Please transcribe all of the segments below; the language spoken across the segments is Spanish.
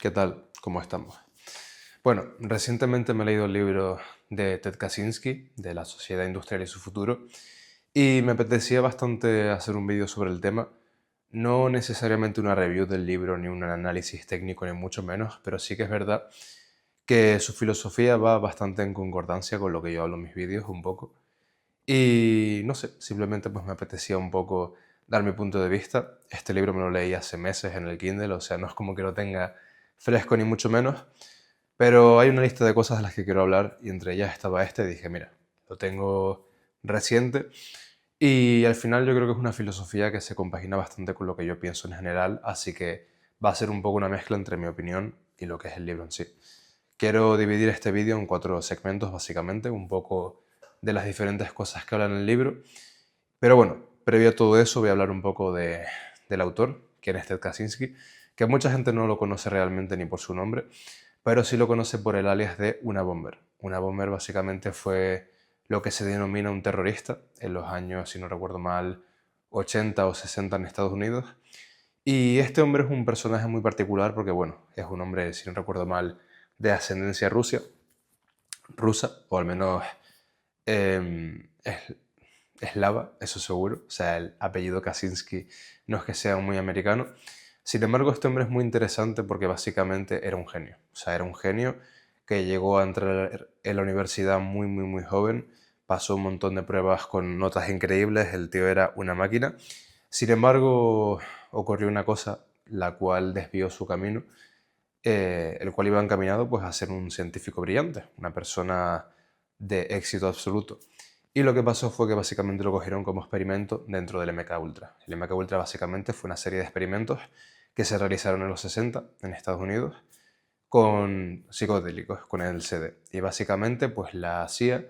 ¿Qué tal? ¿Cómo estamos? Bueno, recientemente me he leído el libro de Ted Kaczynski, de la sociedad industrial y su futuro, y me apetecía bastante hacer un vídeo sobre el tema. No necesariamente una review del libro, ni un análisis técnico, ni mucho menos, pero sí que es verdad que su filosofía va bastante en concordancia con lo que yo hablo en mis vídeos un poco. Y no sé, simplemente pues me apetecía un poco dar mi punto de vista. Este libro me lo leí hace meses en el Kindle, o sea, no es como que lo tenga fresco ni mucho menos, pero hay una lista de cosas de las que quiero hablar y entre ellas estaba este y dije, mira, lo tengo reciente y al final yo creo que es una filosofía que se compagina bastante con lo que yo pienso en general, así que va a ser un poco una mezcla entre mi opinión y lo que es el libro en sí. Quiero dividir este vídeo en 4 segmentos básicamente, un poco de las diferentes cosas que hablan en el libro, pero bueno, previo a todo eso voy a hablar un poco del autor, quien es Ted Kaczynski, que mucha gente no lo conoce realmente ni por su nombre, pero sí lo conoce por el alias de Una Bomber. Una Bomber básicamente fue lo que se denomina un terrorista en los años, si no recuerdo mal, 80 o 60 en Estados Unidos. Y este hombre es un personaje muy particular porque, bueno, es un hombre, si no recuerdo mal, de ascendencia rusa, o al menos es eslava, eso seguro. O sea, el apellido Kaczynski no es que sea muy americano. Sin embargo, este hombre es muy interesante porque básicamente era un genio. O sea, era un genio que llegó a entrar en la universidad muy joven, pasó un montón de pruebas con notas increíbles, el tío era una máquina. Sin embargo, ocurrió una cosa la cual desvió su camino, el cual iba encaminado pues, a ser un científico brillante, una persona de éxito absoluto. Y lo que pasó fue que básicamente lo cogieron como experimento dentro del MK Ultra. El MK Ultra básicamente fue una serie de experimentos que se realizaron en los 60 en Estados Unidos con psicodélicos, con el LSD. Y básicamente pues la CIA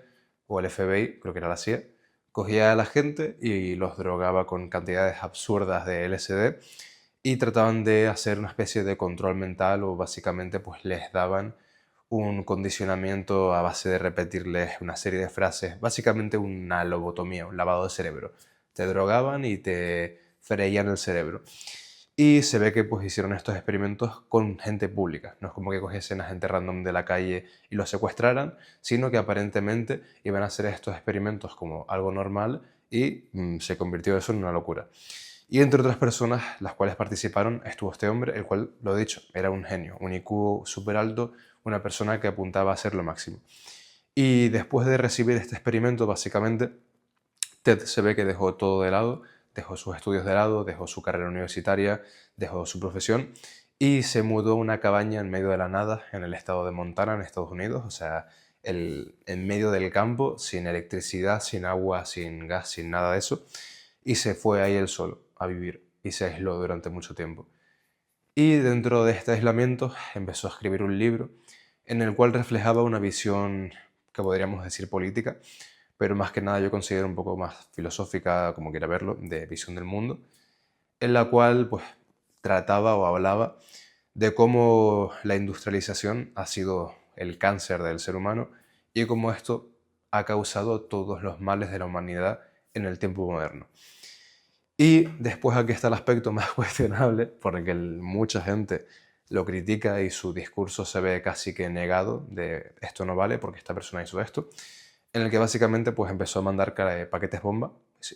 o el FBI, creo que era la CIA, cogía a la gente y los drogaba con cantidades absurdas de LSD y trataban de hacer una especie de control mental o básicamente pues les daban un condicionamiento a base de repetirles una serie de frases, básicamente una lobotomía, un lavado de cerebro. Te drogaban y te freían el cerebro. Y se ve que pues hicieron estos experimentos con gente pública. No es como que cogiesen a gente random de la calle y los secuestraran, sino que aparentemente iban a hacer estos experimentos como algo normal y se convirtió eso en una locura. Y entre otras personas, las cuales participaron, estuvo este hombre, el cual, lo he dicho, era un genio, un IQ súper alto, una persona que apuntaba a ser lo máximo. Y después de recibir este experimento, básicamente, Ted se ve que dejó todo de lado, dejó sus estudios de lado, dejó su carrera universitaria, dejó su profesión y se mudó a una cabaña en medio de la nada en el estado de Montana, en Estados Unidos, o sea, en medio del campo, sin electricidad, sin agua, sin gas, sin nada de eso, y se fue ahí él solo a vivir y se aisló durante mucho tiempo. Y dentro de este aislamiento empezó a escribir un libro en el cual reflejaba una visión que podríamos decir política, pero más que nada yo considero un poco más filosófica, como quiera verlo, de visión del mundo, en la cual pues trataba o hablaba de cómo la industrialización ha sido el cáncer del ser humano y cómo esto ha causado todos los males de la humanidad en el tiempo moderno. Y después aquí está el aspecto más cuestionable, porque mucha gente lo critica y su discurso se ve casi que negado de esto no vale porque esta persona hizo esto, en el que básicamente pues empezó a mandar paquetes bomba,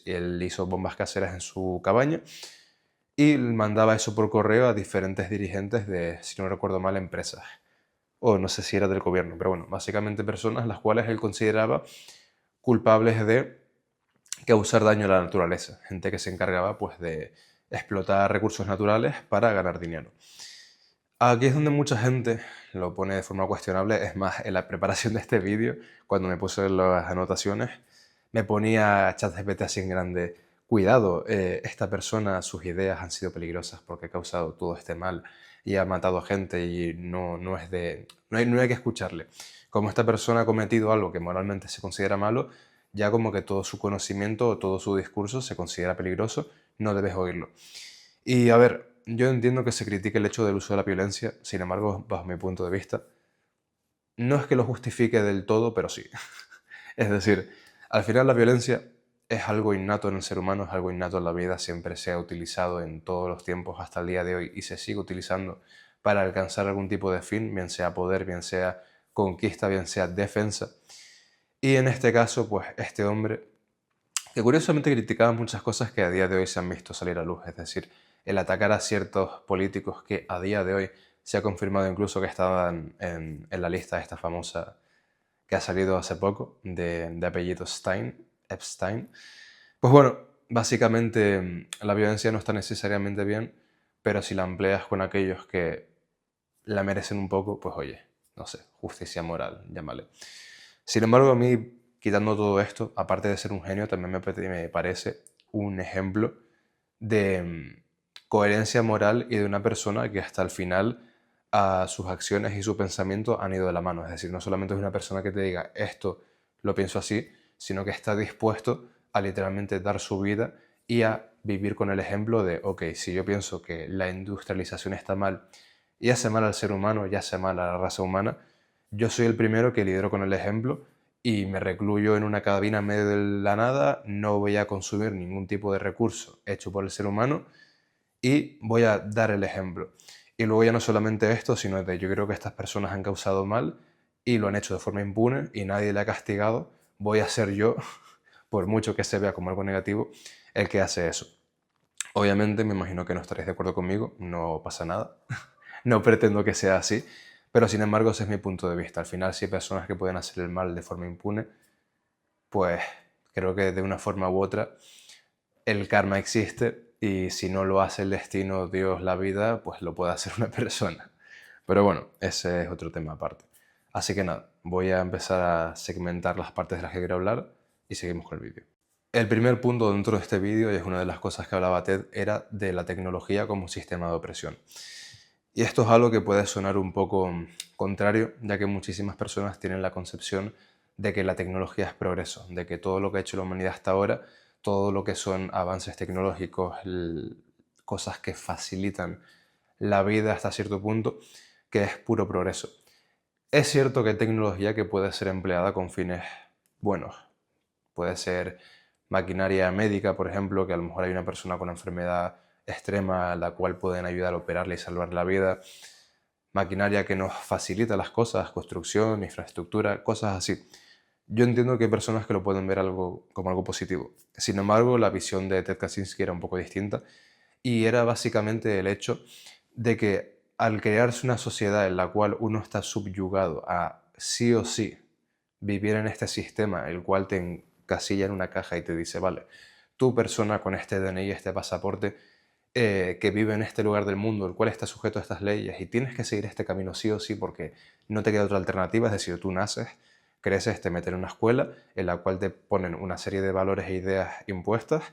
él hizo bombas caseras en su cabaña y mandaba eso por correo a diferentes dirigentes de, si no recuerdo mal, empresas, o no sé si era del gobierno, pero bueno, básicamente personas las cuales él consideraba culpables de causar daño a la naturaleza, gente que se encargaba pues de explotar recursos naturales para ganar dinero. Aquí es donde mucha gente lo pone de forma cuestionable, es más, en la preparación de este vídeo, cuando me puse las anotaciones, me ponía ChatGPT así en grande, cuidado, esta persona, sus ideas han sido peligrosas porque ha causado todo este mal y ha matado a gente y no hay que escucharle. Como esta persona ha cometido algo que moralmente se considera malo, ya como que todo su conocimiento o todo su discurso se considera peligroso, no debes oírlo. Y a ver, yo entiendo que se critique el hecho del uso de la violencia, sin embargo, bajo mi punto de vista, no es que lo justifique del todo, pero sí. Es decir, al final la violencia es algo innato en el ser humano, es algo innato en la vida, siempre se ha utilizado en todos los tiempos hasta el día de hoy y se sigue utilizando para alcanzar algún tipo de fin, bien sea poder, bien sea conquista, bien sea defensa. Y en este caso, pues este hombre, que curiosamente criticaba muchas cosas que a día de hoy se han visto salir a luz, es decir, el atacar a ciertos políticos que a día de hoy se ha confirmado incluso que estaban en la lista esta famosa que ha salido hace poco, de apellido Epstein. Pues bueno, básicamente la violencia no está necesariamente bien, pero si la empleas con aquellos que la merecen un poco, pues oye, no sé, justicia moral, llámale. Sin embargo, a mí, quitando todo esto, aparte de ser un genio, también me parece un ejemplo de coherencia moral y de una persona que hasta el final sus acciones y su pensamiento han ido de la mano. Es decir, no solamente es una persona que te diga esto lo pienso así, sino que está dispuesto a literalmente dar su vida y a vivir con el ejemplo de, ok, si yo pienso que la industrialización está mal y hace mal al ser humano y hace mal a la raza humana, yo soy el primero que lidero con el ejemplo y me recluyo en una cabina en medio de la nada, no voy a consumir ningún tipo de recurso hecho por el ser humano y voy a dar el ejemplo. Y luego ya no solamente esto, sino que yo creo que estas personas han causado mal y lo han hecho de forma impune y nadie le ha castigado. Voy a ser yo, por mucho que se vea como algo negativo, el que hace eso. Obviamente me imagino que no estaréis de acuerdo conmigo, no pasa nada. No pretendo que sea así, pero sin embargo ese es mi punto de vista. Al final, si hay personas que pueden hacer el mal de forma impune, pues creo que de una forma u otra el karma existe y si no lo hace el destino, Dios, la vida, pues lo puede hacer una persona. Pero bueno, ese es otro tema aparte. Así que nada, voy a empezar a segmentar las partes de las que quiero hablar y seguimos con el vídeo. El primer punto dentro de este vídeo, y es una de las cosas que hablaba Ted, era de la tecnología como sistema de opresión. Y esto es algo que puede sonar un poco contrario, ya que muchísimas personas tienen la concepción de que la tecnología es progreso, de que todo lo que ha hecho la humanidad hasta ahora, todo lo que son avances tecnológicos, cosas que facilitan la vida hasta cierto punto, que es puro progreso. Es cierto que hay tecnología que puede ser empleada con fines buenos. Puede ser maquinaria médica, por ejemplo, que a lo mejor hay una persona con una enfermedad extrema a la cual pueden ayudar a operarle y salvar la vida. Maquinaria que nos facilita las cosas, construcción, infraestructura, cosas así. Yo entiendo que hay personas que lo pueden ver como algo positivo. Sin embargo, la visión de Ted Kaczynski era un poco distinta y era básicamente el hecho de que al crearse una sociedad en la cual uno está subyugado a sí o sí vivir en este sistema, el cual te encasilla en una caja y te dice, vale, tú persona con este DNI, este pasaporte, que vive en este lugar del mundo, el cual está sujeto a estas leyes y tienes que seguir este camino sí o sí porque no te queda otra alternativa, es decir, tú naces, creces, te meten en una escuela en la cual te ponen una serie de valores e ideas impuestas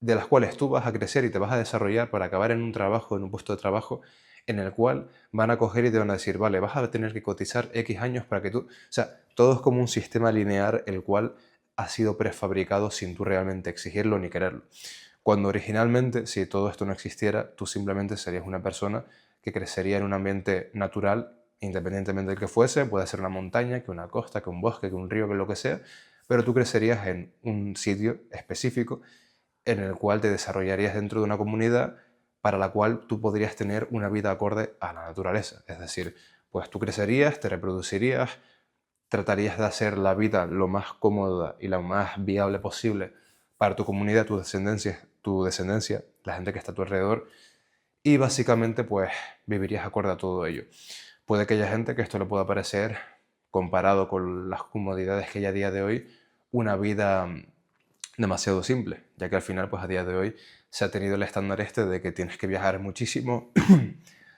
de las cuales tú vas a crecer y te vas a desarrollar para acabar en un trabajo, en un puesto de trabajo, en el cual van a coger y te van a decir, vale, vas a tener que cotizar X años para que tú... O sea, todo es como un sistema lineal el cual ha sido prefabricado sin tú realmente exigirlo ni quererlo. Cuando originalmente, si todo esto no existiera, tú simplemente serías una persona que crecería en un ambiente natural, independientemente del que fuese, puede ser una montaña, que una costa, que un bosque, que un río, que lo que sea, pero tú crecerías en un sitio específico en el cual te desarrollarías dentro de una comunidad para la cual tú podrías tener una vida acorde a la naturaleza. Es decir, pues tú crecerías, te reproducirías, tratarías de hacer la vida lo más cómoda y lo más viable posible para tu comunidad, tu descendencia, la gente que está a tu alrededor, y básicamente pues vivirías acorde a todo ello. Puede que haya gente que esto le pueda parecer, comparado con las comodidades que hay a día de hoy, una vida demasiado simple, ya que al final, pues a día de hoy, se ha tenido el estándar este de que tienes que viajar muchísimo,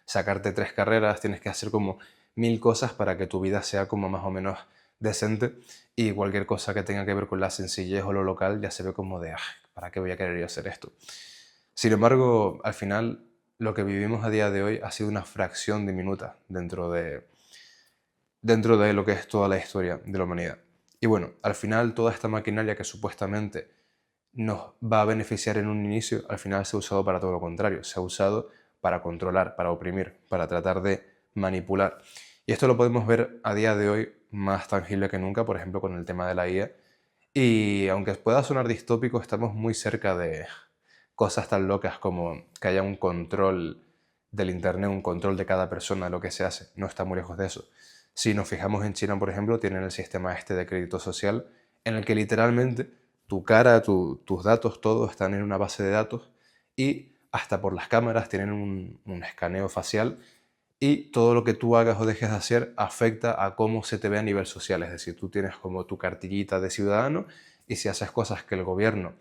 sacarte 3 carreras, tienes que hacer como 1000 cosas para que tu vida sea como más o menos decente y cualquier cosa que tenga que ver con la sencillez o lo local ya se ve como de, ¿para qué voy a querer yo hacer esto? Sin embargo, al final, lo que vivimos a día de hoy ha sido una fracción diminuta dentro de lo que es toda la historia de la humanidad. Y bueno, al final toda esta maquinaria que supuestamente nos va a beneficiar en un inicio, al final se ha usado para todo lo contrario. Se ha usado para controlar, para oprimir, para tratar de manipular. Y esto lo podemos ver a día de hoy más tangible que nunca, por ejemplo, con el tema de la IA. Y aunque pueda sonar distópico, estamos muy cerca de cosas tan locas como que haya un control del Internet, un control de cada persona, lo que se hace. No está muy lejos de eso. Si nos fijamos en China, por ejemplo, tienen el sistema este de crédito social en el que literalmente tu cara, tus datos, todo están en una base de datos y hasta por las cámaras tienen un escaneo facial y todo lo que tú hagas o dejes de hacer afecta a cómo se te ve a nivel social. Es decir, tú tienes como tu cartillita de ciudadano y si haces cosas que el gobierno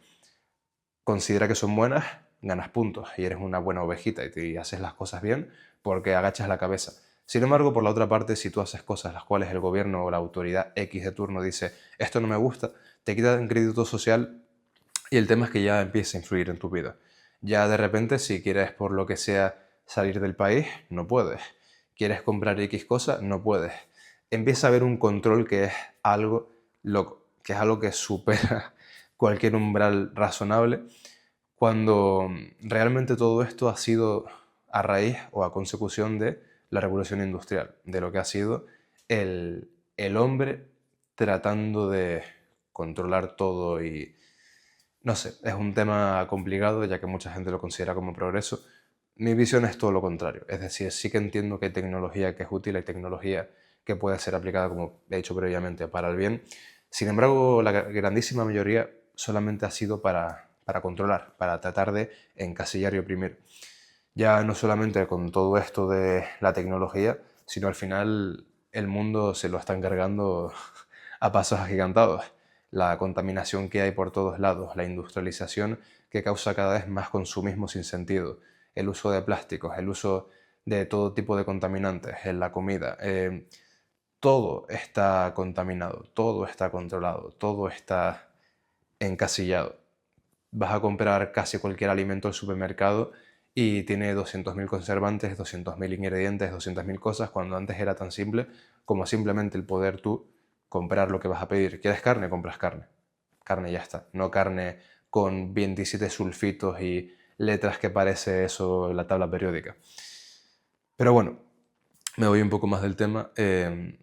considera que son buenas, ganas puntos y eres una buena ovejita y haces las cosas bien porque agachas la cabeza. Sin embargo, por la otra parte, si tú haces cosas las cuales el gobierno o la autoridad X de turno dice esto no me gusta, te quitan crédito social y el tema es que ya empieza a influir en tu vida. Ya de repente, si quieres por lo que sea salir del país, no puedes. ¿Quieres comprar X cosa? No puedes. Empieza a haber un control que es algo loco, que es algo que supera cualquier umbral razonable, cuando realmente todo esto ha sido a raíz o a consecución de la revolución industrial, de lo que ha sido el hombre tratando de controlar todo y no sé, es un tema complicado ya que mucha gente lo considera como progreso. Mi visión es todo lo contrario, es decir, sí que entiendo que hay tecnología que es útil, hay tecnología que puede ser aplicada, como he dicho previamente, para el bien. Sin embargo, la grandísima mayoría solamente ha sido para controlar, para tratar de encasillar y oprimir. Ya no solamente con todo esto de la tecnología, sino al final el mundo se lo está encargando a pasos agigantados. La contaminación que hay por todos lados, la industrialización que causa cada vez más consumismo sin sentido, el uso de plásticos, el uso de todo tipo de contaminantes en la comida. Todo está contaminado, todo está controlado, todo está encasillado. Vas a comprar casi cualquier alimento al supermercado y tiene 200.000 conservantes, 200.000 ingredientes, 200.000 cosas, cuando antes era tan simple como simplemente el poder tú comprar lo que vas a pedir. ¿Quieres carne? Compras carne. Carne y ya está. No carne con 27 sulfitos y letras que parece eso la tabla periódica. Pero bueno, me voy un poco más del tema.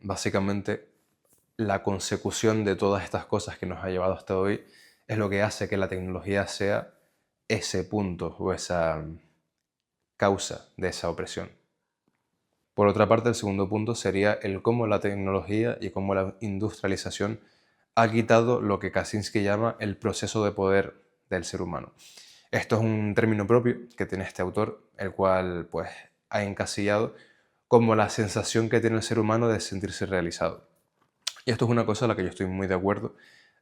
Básicamente, la consecución de todas estas cosas que nos ha llevado hasta hoy es lo que hace que la tecnología sea ese punto o esa causa de esa opresión. Por otra parte, el segundo punto sería el cómo la tecnología y cómo la industrialización ha quitado lo que Kaczynski llama el proceso de poder del ser humano. Esto es un término propio que tiene este autor, el cual pues ha encasillado como la sensación que tiene el ser humano de sentirse realizado. Y esto es una cosa a la que yo estoy muy de acuerdo.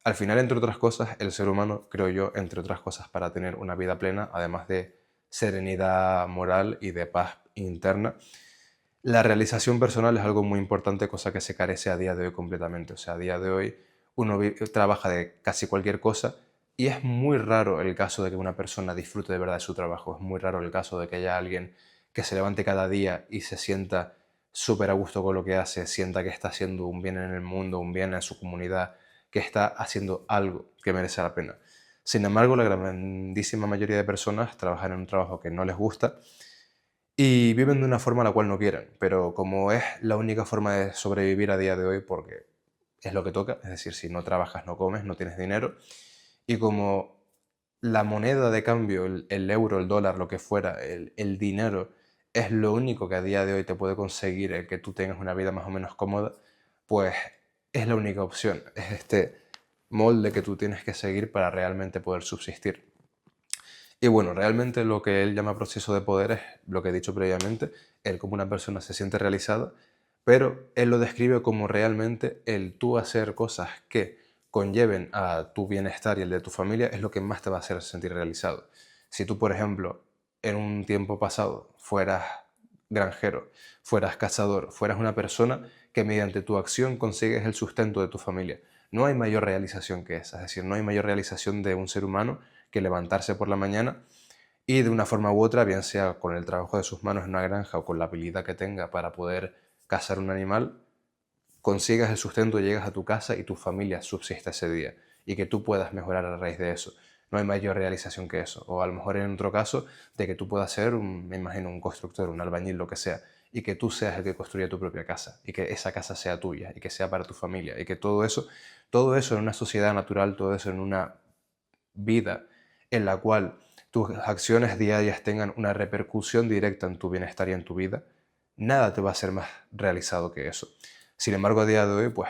Al final, entre otras cosas, el ser humano, creo yo, entre otras cosas, para tener una vida plena, además de serenidad moral y de paz interna, la realización personal es algo muy importante, cosa que se carece a día de hoy completamente. O sea, a día de hoy uno trabaja de casi cualquier cosa y es muy raro el caso de que una persona disfrute de verdad de su trabajo. Es muy raro el caso de que haya alguien que se levante cada día y se sienta súper a gusto con lo que hace, sienta que está haciendo un bien en el mundo, un bien en su comunidad, que está haciendo algo que merece la pena. Sin embargo, la grandísima mayoría de personas trabajan en un trabajo que no les gusta y viven de una forma la cual no quieren, pero como es la única forma de sobrevivir a día de hoy, porque es lo que toca, es decir, si no trabajas no comes, no tienes dinero, y como la moneda de cambio, el euro, el dólar, lo que fuera, el dinero, es lo único que a día de hoy te puede conseguir el que tú tengas una vida más o menos cómoda, pues es la única opción, es este molde que tú tienes que seguir para realmente poder subsistir. Y bueno, realmente lo que él llama proceso de poder es lo que he dicho previamente, el cómo una persona se siente realizada, pero él lo describe como realmente el tú hacer cosas que conlleven a tu bienestar y el de tu familia es lo que más te va a hacer sentir realizado. Si tú, por ejemplo, en un tiempo pasado fueras granjero, fueras cazador, fueras una persona que mediante tu acción consigues el sustento de tu familia, no hay mayor realización que esa, es decir, no hay mayor realización de un ser humano que levantarse por la mañana y de una forma u otra, bien sea con el trabajo de sus manos en una granja o con la habilidad que tenga para poder cazar un animal, consigas el sustento, llegas a tu casa y tu familia subsista ese día y que tú puedas mejorar a raíz de eso. No hay mayor realización que eso. O a lo mejor en otro caso, de que tú puedas ser, me imagino, un constructor, un albañil, lo que sea, y que tú seas el que construya tu propia casa y que esa casa sea tuya y que sea para tu familia y que todo eso en una sociedad natural, todo eso en una vida en la cual tus acciones diarias tengan una repercusión directa en tu bienestar y en tu vida, nada te va a ser más realizado que eso. Sin embargo, a día de hoy, pues,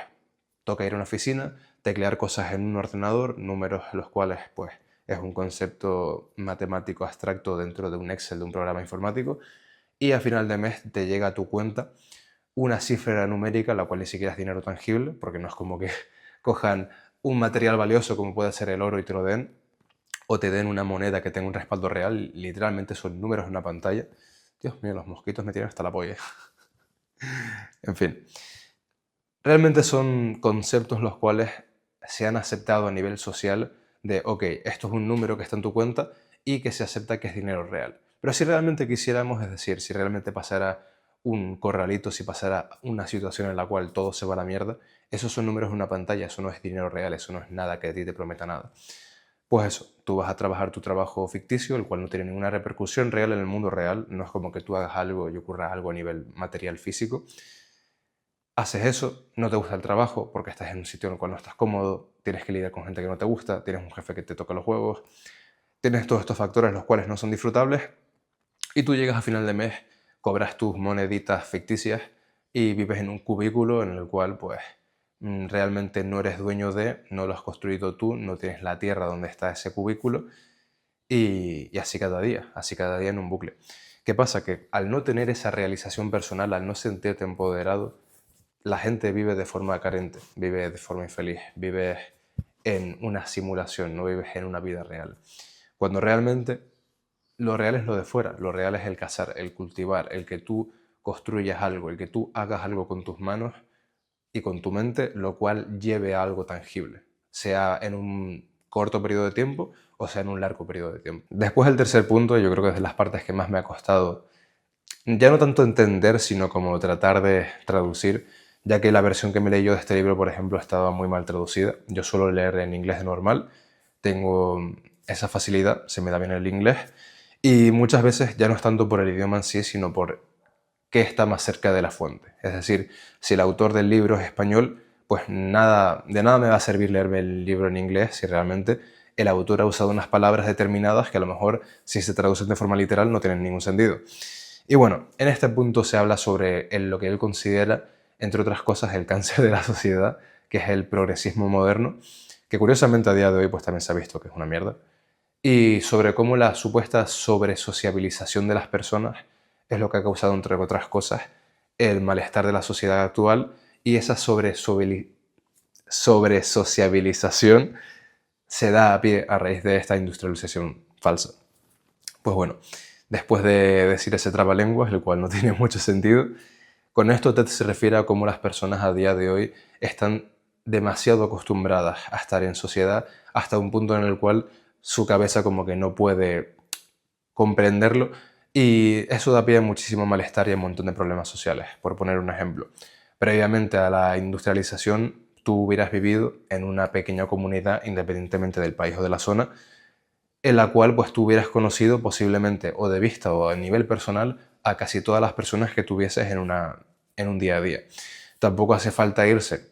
toca ir a una oficina, teclear cosas en un ordenador, números los cuales, pues, es un concepto matemático abstracto dentro de un Excel, de un programa informático, y a final de mes te llega a tu cuenta una cifra numérica, la cual ni siquiera es dinero tangible, porque no es como que cojan un material valioso como puede ser el oro y te lo den, o te den una moneda que tenga un respaldo real, literalmente son números en una pantalla. Dios mío, los mosquitos me tienen hasta la polla. En fin, realmente son conceptos los cuales se han aceptado a nivel social de, ok, esto es un número que está en tu cuenta y que se acepta que es dinero real. Pero si realmente quisiéramos, es decir, si realmente pasara un corralito, si pasara una situación en la cual todo se va a la mierda, esos son números en una pantalla, eso no es dinero real, eso no es nada que a ti te prometa nada. Pues eso, tú vas a trabajar tu trabajo ficticio, el cual no tiene ninguna repercusión real en el mundo real, no es como que tú hagas algo y ocurra algo a nivel material físico. Haces eso, no te gusta el trabajo porque estás en un sitio en el cual no estás cómodo, tienes que lidiar con gente que no te gusta, tienes un jefe que te toca los huevos, tienes todos estos factores los cuales no son disfrutables y tú llegas a final de mes, cobras tus moneditas ficticias y vives en un cubículo en el cual pues realmente no eres dueño de, no lo has construido tú, no tienes la tierra donde está ese cubículo y así cada día en un bucle. ¿Qué pasa? Que al no tener esa realización personal, al no sentirte empoderado, la gente vive de forma carente, vive de forma infeliz, vive en una simulación, no vives en una vida real. Cuando realmente lo real es lo de fuera, lo real es el cazar, el cultivar, el que tú construyas algo, el que tú hagas algo con tus manos y con tu mente, lo cual lleve a algo tangible, sea en un corto periodo de tiempo o sea en un largo periodo de tiempo. Después el tercer punto, yo creo que es de las partes que más me ha costado, ya no tanto entender, sino como tratar de traducir, ya que la versión que me leí yo de este libro, por ejemplo, estaba muy mal traducida. Yo suelo leer en inglés de normal, tengo esa facilidad, se me da bien el inglés, y muchas veces ya no es tanto por el idioma en sí, sino por qué está más cerca de la fuente. Es decir, si el autor del libro es español, pues nada, de nada me va a servir leerme el libro en inglés si realmente el autor ha usado unas palabras determinadas que a lo mejor si se traducen de forma literal no tienen ningún sentido. Y bueno, en este punto se habla sobre lo que él considera, entre otras cosas, el cáncer de la sociedad, que es el progresismo moderno, que curiosamente a día de hoy pues también se ha visto que es una mierda, y sobre cómo la supuesta sobresociabilización de las personas es lo que ha causado, entre otras cosas, el malestar de la sociedad actual y esa sobresociabilización se da a pie a raíz de esta industrialización falsa. Pues bueno, después de decir ese trabalenguas, el cual no tiene mucho sentido, con esto Ted se refiere a cómo las personas a día de hoy están demasiado acostumbradas a estar en sociedad hasta un punto en el cual su cabeza como que no puede comprenderlo y eso da pie a muchísimo malestar y a un montón de problemas sociales. Por poner un ejemplo, previamente a la industrialización tú hubieras vivido en una pequeña comunidad independientemente del país o de la zona en la cual pues tú hubieras conocido posiblemente o de vista o a nivel personal a casi todas las personas que tuvieses en un día a día. Tampoco hace falta irse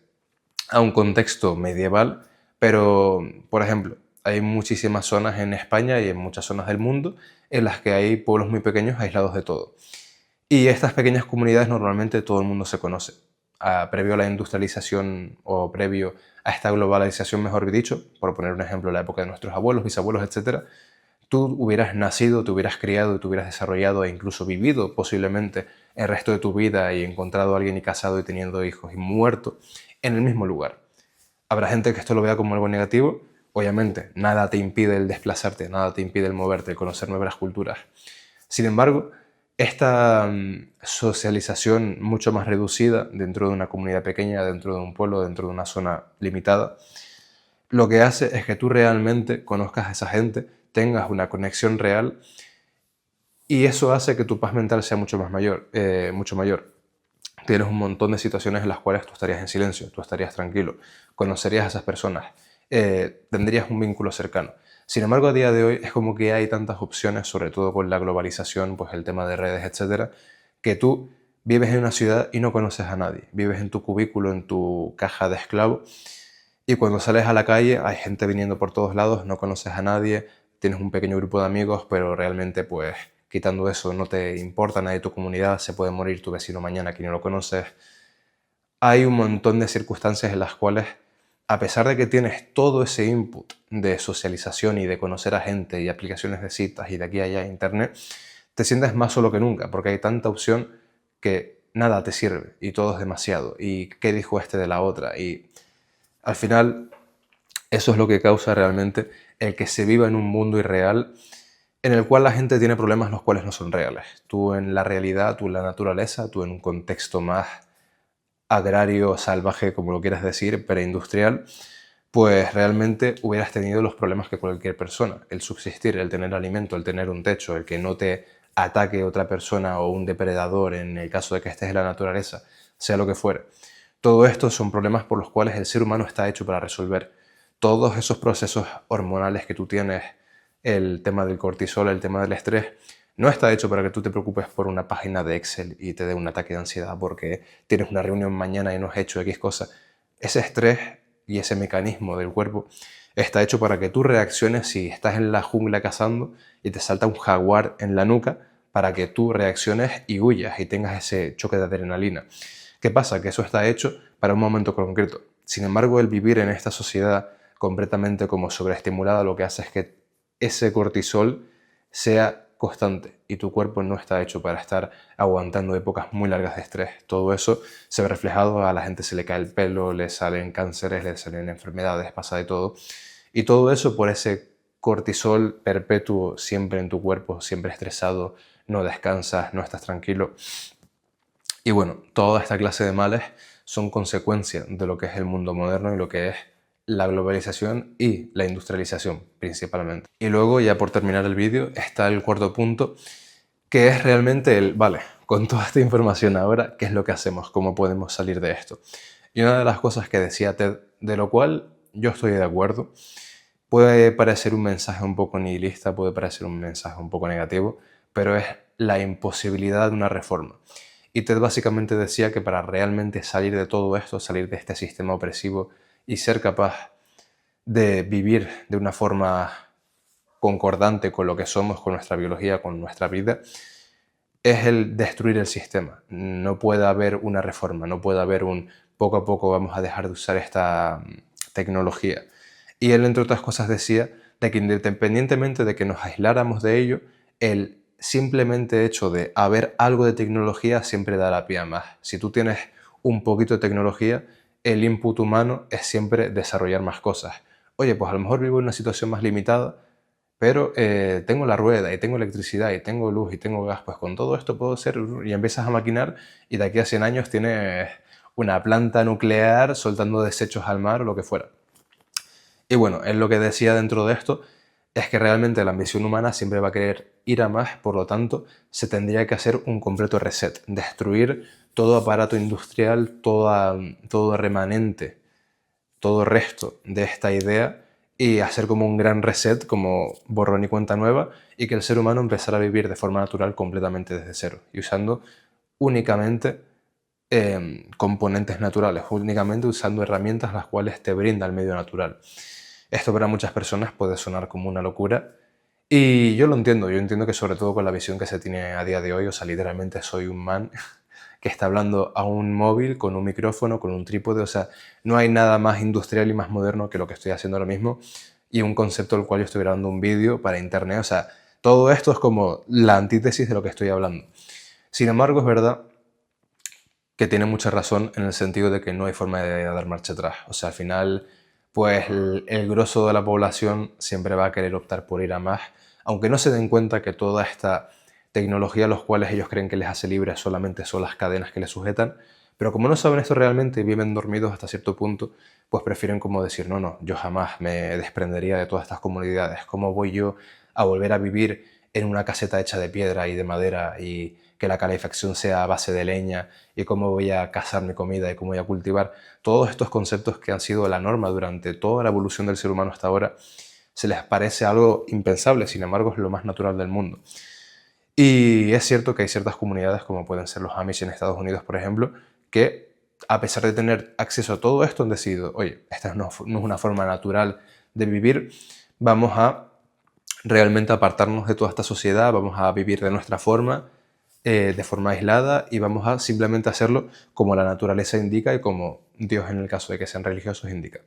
a un contexto medieval, pero por ejemplo, hay muchísimas zonas en España y en muchas zonas del mundo en las que hay pueblos muy pequeños aislados de todo. Y estas pequeñas comunidades normalmente todo el mundo se conoce. Previo a la industrialización o previo a esta globalización, mejor dicho, por poner un ejemplo, la época de nuestros abuelos, bisabuelos, etc., tú hubieras nacido, te hubieras criado, te hubieras desarrollado e incluso vivido posiblemente el resto de tu vida y encontrado a alguien y casado y teniendo hijos y muerto en el mismo lugar. Habrá gente que esto lo vea como algo negativo. Obviamente, nada te impide el desplazarte, nada te impide el moverte, el conocer nuevas culturas. Sin embargo, esta socialización mucho más reducida dentro de una comunidad pequeña, dentro de un pueblo, dentro de una zona limitada, lo que hace es que tú realmente conozcas a esa gente, tengas una conexión real y eso hace que tu paz mental sea mucho mayor. Tienes un montón de situaciones en las cuales tú estarías en silencio, tú estarías tranquilo, conocerías a esas personas, tendrías un vínculo cercano. Sin embargo, a día de hoy es como que hay tantas opciones, sobre todo con la globalización, pues el tema de redes, etcétera, que tú vives en una ciudad y no conoces a nadie. Vives en tu cubículo, en tu caja de esclavo, y cuando sales a la calle hay gente viniendo por todos lados, no conoces a nadie, tienes un pequeño grupo de amigos, pero realmente pues quitando eso no te importa nadie de tu comunidad, se puede morir tu vecino mañana que no lo conoces. Hay un montón de circunstancias en las cuales, a pesar de que tienes todo ese input de socialización y de conocer a gente y aplicaciones de citas y de aquí a allá internet, te sientes más solo que nunca, porque hay tanta opción que nada te sirve y todo es demasiado. ¿Y qué dijo este de la otra? Y al final eso es lo que causa realmente el que se viva en un mundo irreal en el cual la gente tiene problemas los cuales no son reales. Tú en la realidad, tú en la naturaleza, tú en un contexto más agrario, salvaje, como lo quieras decir, preindustrial, pues realmente hubieras tenido los problemas que cualquier persona. El subsistir, el tener alimento, el tener un techo, el que no te ataque otra persona o un depredador en el caso de que estés en la naturaleza, sea lo que fuere. Todo esto son problemas por los cuales el ser humano está hecho para resolver. Todos esos procesos hormonales que tú tienes, el tema del cortisol, el tema del estrés, no está hecho para que tú te preocupes por una página de Excel y te dé un ataque de ansiedad porque tienes una reunión mañana y no has hecho X cosa. Ese estrés y ese mecanismo del cuerpo está hecho para que tú reacciones si estás en la jungla cazando y te salta un jaguar en la nuca, para que tú reacciones y huyas y tengas ese choque de adrenalina. ¿Qué pasa? Que eso está hecho para un momento concreto. Sin embargo, el vivir en esta sociedad completamente como sobreestimulada lo que hace es que ese cortisol sea constante y tu cuerpo no está hecho para estar aguantando épocas muy largas de estrés. Todo eso se ve reflejado, a la gente se le cae el pelo, le salen cánceres, le salen enfermedades, pasa de todo. Y todo eso por ese cortisol perpetuo siempre en tu cuerpo, siempre estresado, no descansas, no estás tranquilo. Y bueno, toda esta clase de males son consecuencia de lo que es el mundo moderno y lo que es la globalización y la industrialización principalmente. Y luego, ya por terminar el vídeo, está el cuarto punto, que es realmente el, vale, con toda esta información ahora, ¿qué es lo que hacemos? ¿Cómo podemos salir de esto? Y una de las cosas que decía Ted, de lo cual yo estoy de acuerdo, puede parecer un mensaje un poco nihilista, puede parecer un mensaje un poco negativo, pero es la imposibilidad de una reforma. Y Ted básicamente decía que para realmente salir de todo esto, salir de este sistema opresivo y ser capaz de vivir de una forma concordante con lo que somos, con nuestra biología, con nuestra vida, es el destruir el sistema. No puede haber una reforma, no puede haber un poco a poco vamos a dejar de usar esta tecnología. Y él, entre otras cosas, decía de que independientemente de que nos aisláramos de ello, el simplemente hecho de haber algo de tecnología siempre dará pie a más. Si tú tienes un poquito de tecnología, el input humano es siempre desarrollar más cosas. Oye, pues a lo mejor vivo en una situación más limitada, pero tengo la rueda y tengo electricidad y tengo luz y tengo gas, pues con todo esto puedo hacer, y empiezas a maquinar y de aquí a 100 años tienes una planta nuclear soltando desechos al mar o lo que fuera. Y bueno, él lo que decía dentro de esto es que realmente la ambición humana siempre va a querer ir a más, por lo tanto se tendría que hacer un completo reset, destruir todo aparato industrial, todo remanente, todo resto de esta idea y hacer como un gran reset, como borrón y cuenta nueva, y que el ser humano empezara a vivir de forma natural completamente desde cero y usando únicamente componentes naturales, únicamente usando herramientas las cuales te brinda el medio natural. Esto para muchas personas puede sonar como una locura y yo lo entiendo, yo entiendo que sobre todo con la visión que se tiene a día de hoy, o sea, literalmente soy un man que está hablando a un móvil con un micrófono, con un trípode, o sea, no hay nada más industrial y más moderno que lo que estoy haciendo ahora mismo y un concepto del cual yo estoy grabando un vídeo para internet, o sea, todo esto es como la antítesis de lo que estoy hablando. Sin embargo, es verdad que tiene mucha razón en el sentido de que no hay forma de dar marcha atrás. O sea, al final, pues el grosso de la población siempre va a querer optar por ir a más, aunque no se den cuenta que toda esta tecnología, los cuales ellos creen que les hace libres, solamente son las cadenas que les sujetan, pero como no saben esto realmente y viven dormidos hasta cierto punto, pues prefieren como decir, no, no, yo jamás me desprendería de todas estas comunidades. ¿Cómo voy yo a volver a vivir en una caseta hecha de piedra y de madera y que la calefacción sea a base de leña y cómo voy a cazar mi comida y cómo voy a cultivar? Todos estos conceptos que han sido la norma durante toda la evolución del ser humano hasta ahora, se les parece algo impensable, sin embargo es lo más natural del mundo. Y es cierto que hay ciertas comunidades, como pueden ser los Amish en Estados Unidos, por ejemplo, que a pesar de tener acceso a todo esto han decidido, oye, esta no es una forma natural de vivir, vamos a realmente apartarnos de toda esta sociedad, vamos a vivir de nuestra forma, de forma aislada, y vamos a simplemente hacerlo como la naturaleza indica y como Dios, en el caso de que sean religiosos, indica.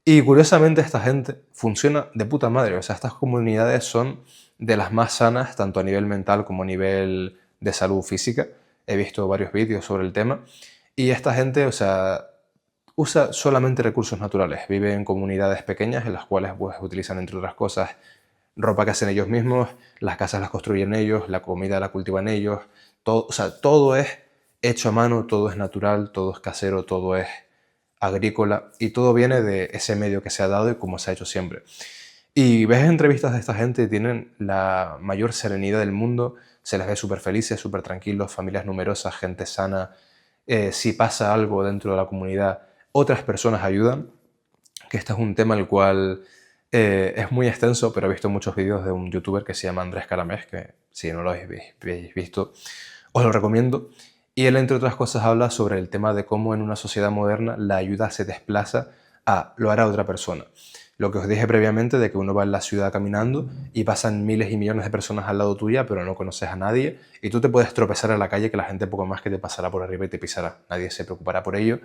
Y curiosamente esta gente funciona de puta madre, o sea, estas comunidades son de las más sanas, tanto a nivel mental como a nivel de salud física. He visto varios vídeos sobre el tema, y esta gente, o sea, usa solamente recursos naturales, vive en comunidades pequeñas en las cuales pues, utilizan, entre otras cosas, ropa que hacen ellos mismos, las casas las construyen ellos, la comida la cultivan ellos, todo, o sea, todo es hecho a mano, todo es natural, todo es casero, todo es agrícola, y todo viene de ese medio que se ha dado y como se ha hecho siempre. Y ves entrevistas de esta gente y tienen la mayor serenidad del mundo, se les ve súper felices, súper tranquilos, familias numerosas, gente sana. Si pasa algo dentro de la comunidad, otras personas ayudan, que este es un tema el cual es muy extenso, pero he visto muchos vídeos de un youtuber que se llama Andrés Calamés, que si no lo habéis visto, os lo recomiendo. Y él, entre otras cosas, habla sobre el tema de cómo en una sociedad moderna la ayuda se desplaza a lo hará otra persona. Lo que os dije previamente de que uno va en la ciudad caminando y pasan miles y millones de personas al lado tuya, pero no conoces a nadie, y tú te puedes tropezar en la calle que la gente poco más que te pasará por arriba y te pisará. Nadie se preocupará por ello.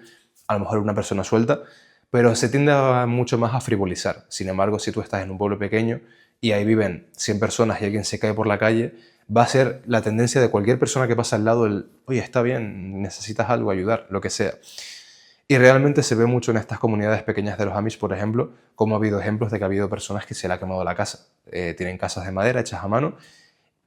A lo mejor una persona suelta, pero se tiende mucho más a frivolizar. Sin embargo, si tú estás en un pueblo pequeño y ahí viven 100 personas y alguien se cae por la calle, va a ser la tendencia de cualquier persona que pasa al lado el, oye, está bien, necesitas algo, ayudar, lo que sea. Y realmente se ve mucho en estas comunidades pequeñas de los Amish, por ejemplo, como ha habido ejemplos de que ha habido personas que se le ha quemado la casa. Tienen casas de madera hechas a mano,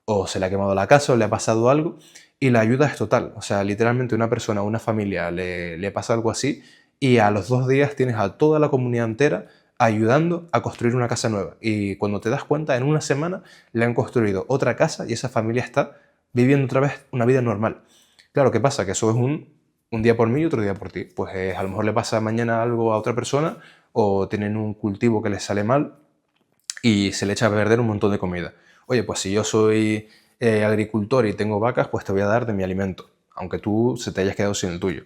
o se le ha quemado la casa o le ha pasado algo, y la ayuda es total. O sea, literalmente una persona, una familia le pasa algo así, y a los 2 días tienes a toda la comunidad entera ayudando a construir una casa nueva. Y cuando te das cuenta, en una semana le han construido otra casa y esa familia está viviendo otra vez una vida normal. Claro, ¿qué pasa? Que eso es un día por mí y otro día por ti. Pues a lo mejor le pasa mañana algo a otra persona, o tienen un cultivo que les sale mal y se le echa a perder un montón de comida. Oye, pues si yo soy agricultor y tengo vacas, pues te voy a dar de mi alimento, aunque tú se te hayas quedado sin el tuyo.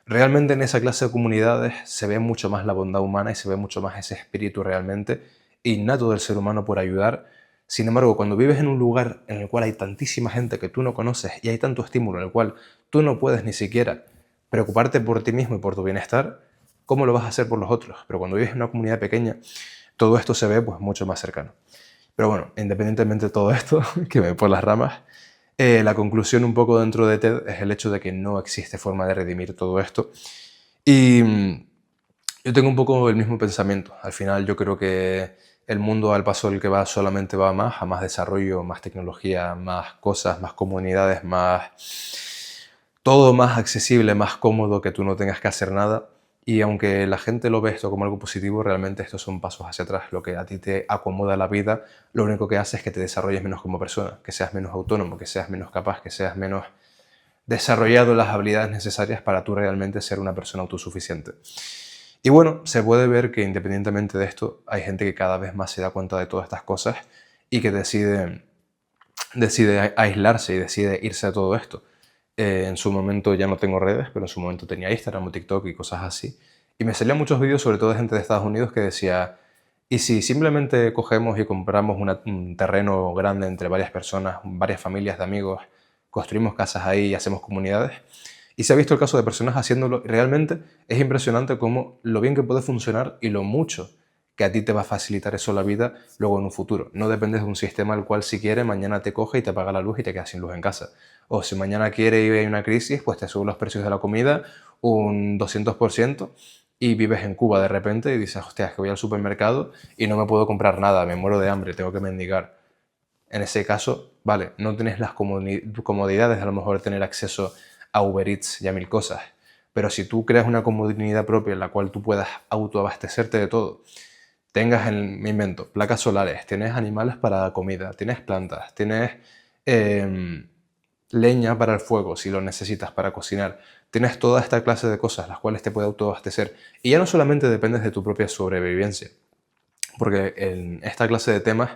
Realmente en esa clase de comunidades se ve mucho más la bondad humana y se ve mucho más ese espíritu realmente innato del ser humano por ayudar. Sin embargo, cuando vives en un lugar en el cual hay tantísima gente que tú no conoces y hay tanto estímulo en el cual tú no puedes ni siquiera preocuparte por ti mismo y por tu bienestar, ¿cómo lo vas a hacer por los otros? Pero cuando vives en una comunidad pequeña, todo esto se ve pues mucho más cercano. Pero bueno, independientemente de todo esto, que me voy por las ramas, la conclusión un poco dentro de TED es el hecho de que no existe forma de redimir todo esto. Y yo tengo un poco el mismo pensamiento. Al final yo creo que el mundo al paso del que va solamente va a más desarrollo, más tecnología, más cosas, más comunidades, más... todo más accesible, más cómodo, que tú no tengas que hacer nada. Y aunque la gente lo ve esto como algo positivo, realmente estos son pasos hacia atrás. Lo que a ti te acomoda la vida, lo único que hace es que te desarrolles menos como persona, que seas menos autónomo, que seas menos capaz, que seas menos desarrollado las habilidades necesarias para tú realmente ser una persona autosuficiente. Y bueno, se puede ver que independientemente de esto, hay gente que cada vez más se da cuenta de todas estas cosas y que decide aislarse y decide irse a todo esto. En su momento ya no tengo redes, pero en su momento tenía Instagram o TikTok y cosas así. Y me salían muchos vídeos, sobre todo de gente de Estados Unidos, que decía, ¿y si simplemente cogemos y compramos un terreno grande entre varias personas, varias familias de amigos, construimos casas ahí y hacemos comunidades? Y se ha visto el caso de personas haciéndolo, y realmente es impresionante cómo lo bien que puede funcionar y lo mucho que a ti te va a facilitar eso la vida luego en un futuro. No dependes de un sistema el cual, si quiere, mañana te coge y te apaga la luz y te quedas sin luz en casa. O si mañana quiere y hay una crisis, pues te suben los precios de la comida un 200% y vives en Cuba de repente y dices, hostia, es que voy al supermercado y no me puedo comprar nada, me muero de hambre, tengo que mendigar. En ese caso, vale, no tienes las comodidades de a lo mejor de tener acceso a Uber Eats y a 1000 cosas, pero si tú creas una comunidad propia en la cual tú puedas autoabastecerte de todo, tengas, me invento, placas solares, tienes animales para comida, tienes plantas, tienes leña para el fuego si lo necesitas para cocinar, tienes toda esta clase de cosas las cuales te puede autoabastecer, y ya no solamente dependes de tu propia sobrevivencia, porque en esta clase de temas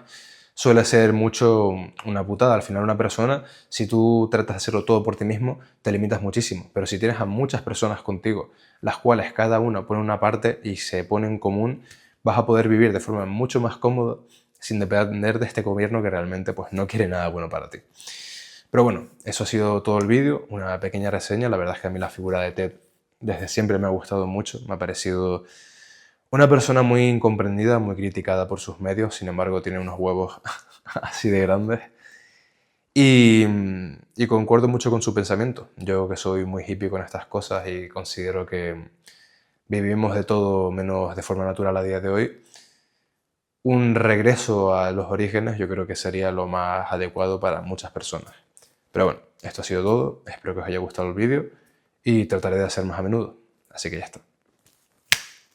suele ser mucho una putada. Al final una persona, si tú tratas de hacerlo todo por ti mismo, te limitas muchísimo. Pero si tienes a muchas personas contigo, las cuales cada una pone una parte y se pone en común, vas a poder vivir de forma mucho más cómoda, sin depender de este gobierno que realmente pues, no quiere nada bueno para ti. Pero bueno, eso ha sido todo el vídeo, una pequeña reseña. La verdad es que a mí la figura de Ted desde siempre me ha gustado mucho, me ha parecido una persona muy incomprendida, muy criticada por sus medios, sin embargo tiene unos huevos así de grandes. Y concuerdo mucho con su pensamiento. Yo que soy muy hippie con estas cosas y considero que vivimos de todo menos de forma natural a día de hoy, un regreso a los orígenes yo creo que sería lo más adecuado para muchas personas. Pero bueno, esto ha sido todo. Espero que os haya gustado el vídeo y trataré de hacer más a menudo. Así que ya está.